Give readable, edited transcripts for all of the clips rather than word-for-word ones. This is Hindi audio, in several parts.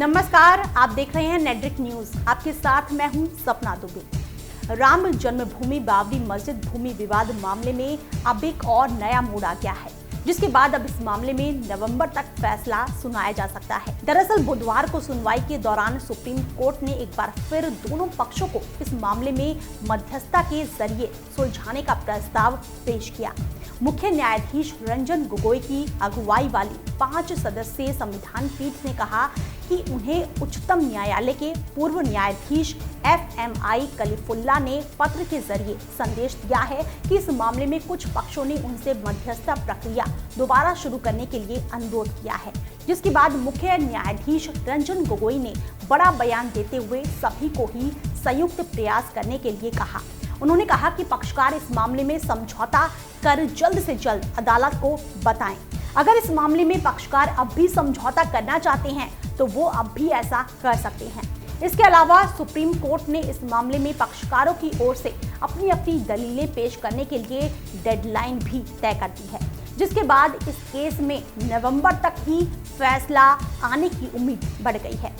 नमस्कार, आप देख रहे हैं नेड्रिक न्यूज। आपके साथ मैं हूं सपना दुबे। राम जन्मभूमि बाबरी मस्जिद भूमि विवाद मामले में अब एक और नया मोड़ आ गया है, जिसके बाद अब इस मामले में नवंबर तक फैसला सुनाया जा सकता है। दरअसल बुधवार को सुनवाई के दौरान सुप्रीम कोर्ट ने एक बार फिर दोनों पक्षों को इस मामले में मध्यस्थता के जरिए सुलझाने का प्रस्ताव पेश किया। मुख्य न्यायाधीश रंजन गोगोई की अगुवाई वाली 5 सदस्यीय संविधान पीठ ने कहा कि उन्हें उच्चतम न्यायालय के पूर्व न्यायाधीश FMI कलीफुल्ला ने पत्र के जरिए संदेश दिया है कि इस मामले में कुछ पक्षों ने उनसे मध्यस्थता प्रक्रिया दोबारा शुरू करने के लिए अनुरोध किया है, जिसके बाद मुख्य न्यायाधीश रंजन गोगोई ने बड़ा बयान देते हुए सभी को ही संयुक्त प्रयास करने के लिए कहा। उन्होंने कहा कि पक्षकार इस मामले में समझौता कर जल्द से जल्द अदालत को बताएं। अगर इस मामले में पक्षकार अब भी समझौता करना चाहते हैं तो वो अब भी ऐसा कर सकते हैं। इसके अलावा सुप्रीम कोर्ट ने इस मामले में पक्षकारों की ओर से अपनी अपनी दलीलें पेश करने के लिए डेडलाइन भी तय कर दी है, जिसके बाद इस केस में नवंबर तक ही फैसला आने की उम्मीद बढ़ गई है।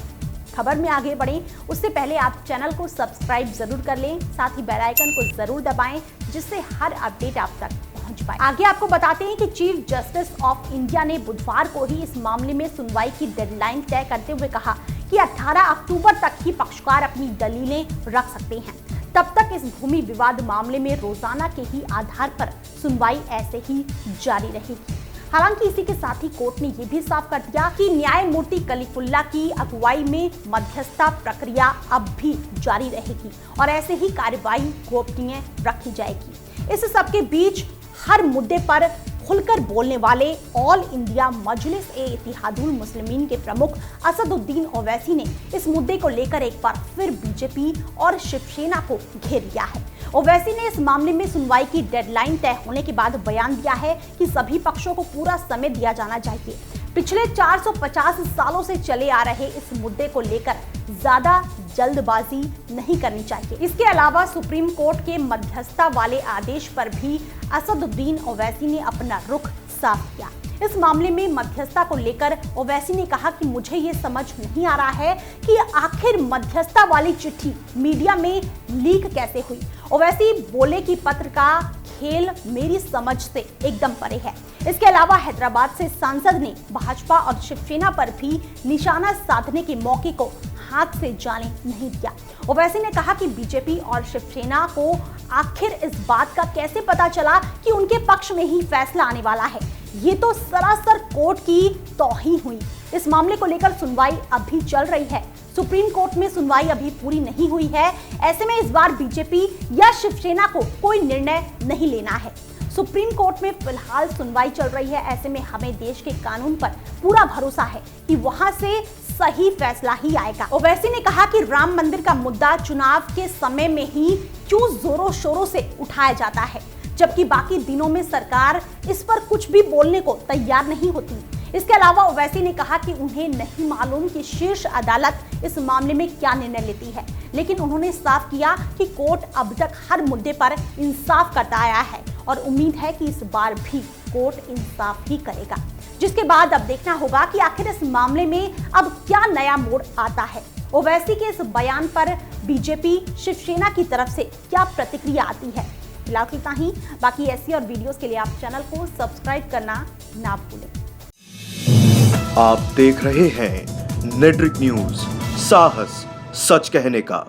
खबर में आगे बढ़ें उससे पहले आप चैनल को सब्सक्राइब जरूर कर लें, साथ ही बेल आइकन को जरूर दबाएं, जिससे हर अपडेट आप तक पहुंच पाए। आगे आपको बताते हैं कि चीफ जस्टिस ऑफ इंडिया ने बुधवार को ही इस मामले में सुनवाई की डेडलाइन तय करते हुए कहा कि 18 अक्टूबर तक ही पक्षकार अपनी दलीलें रख सकते हैं। तब तक इस भूमि विवाद मामले में रोजाना के ही आधार पर सुनवाई ऐसे ही जारी रहेगी। हालांकि इसी के साथ ही कोर्ट ने यह भी साफ कर दिया कि न्यायमूर्ति कलीफुल्ला की अगुवाई में मध्यस्थता प्रक्रिया अब भी जारी रहेगी और ऐसे ही कार्रवाई गोपनीय रखी जाएगी। इस सबके बीच हर मुद्दे पर खुलकर बोलने वाले ऑल इंडिया मजलिस ए इत्तेहादुल मुस्लिमीन के प्रमुख असदुद्दीन ओवैसी ने इस मुद्दे को लेकर एक बार फिर बीजेपी और शिवसेना को घेर लिया है। ओवैसी ने इस मामले में सुनवाई की डेडलाइन तय होने के बाद बयान दिया है कि सभी पक्षों को पूरा समय दिया जाना चाहिए। पिछले 450 सालों से चले आ रहे इस मुद्दे को लेकर ज्यादा जल्दबाजी नहीं करनी चाहिए। इसके अलावा सुप्रीम कोर्ट के मध्यस्थता वाले आदेश पर भी असदुद्दीन ओवैसी ने अपना रुख साफ किया। इस मामले में मध्यस्थता को लेकर ओवैसी ने कहा कि मुझे ये समझ नहीं आ रहा है कि आखिर मध्यस्थता वाली चिट्ठी मीडिया में लीक कैसे हुई। ओवैसी बोले कि पत्र का खेल मेरी समझ से एकदम परे है। इसके अलावा हैदराबाद से सांसद ने भाजपा और शिवसेना पर भी निशाना साधने के मौके को हाथ से जाने नहीं दिया। ओवैसी ने कहा कि बीजेपी और शिवसेना को आखिर इस बात का कैसे पता चला कि उनके पक्ष में ही फैसला आने वाला है। ये तो सरासर कोर्ट की तौहीन हुई। इस मामले को लेकर सुनवाई अभी चल रही है। सुप्रीम कोर्ट में सुनवाई अभी पूरी नहीं हुई है। ऐसे में इस बार बीजेपी या शिवसेना को कोई निर्णय नहीं लेना है। सुप्रीम कोर्ट में फिलहाल सुनवाई चल रही है। ऐसे में हमें देश के कानून पर पूरा भरोसा है कि वहां से सही फैसला ही आएगा। ओवैसी ने कहा कि राम मंदिर का मुद्दा चुनाव के समय में ही क्यों जोरों शोरों से उठाया जाता है, जबकि बाकी दिनों में सरकार इस पर कुछ भी बोलने को तैयार नहीं होती। इसके अलावा ओवैसी ने कहा कि उन्हें नहीं मालूम कि शीर्ष अदालत इस मामले में क्या निर्णय लेती है, लेकिन उन्होंने साफ किया कि कोर्ट अब तक हर मुद्दे पर इंसाफ करता आया है और उम्मीद है कि इस बार भी कोर्ट इंसाफ ही करेगा। जिसके बाद अब देखना होगा कि आखिर इस मामले में अब क्या नया मोड़ आता है। ओवैसी के इस बयान पर बीजेपी शिवसेना की तरफ से क्या प्रतिक्रिया आती है। फिलहाल इतना ही। बाकी ऐसी और वीडियोस के लिए आप चैनल को सब्सक्राइब करना ना भूलें। आप देख रहे हैं नेड्रिक न्यूज, साहस सच कहने का।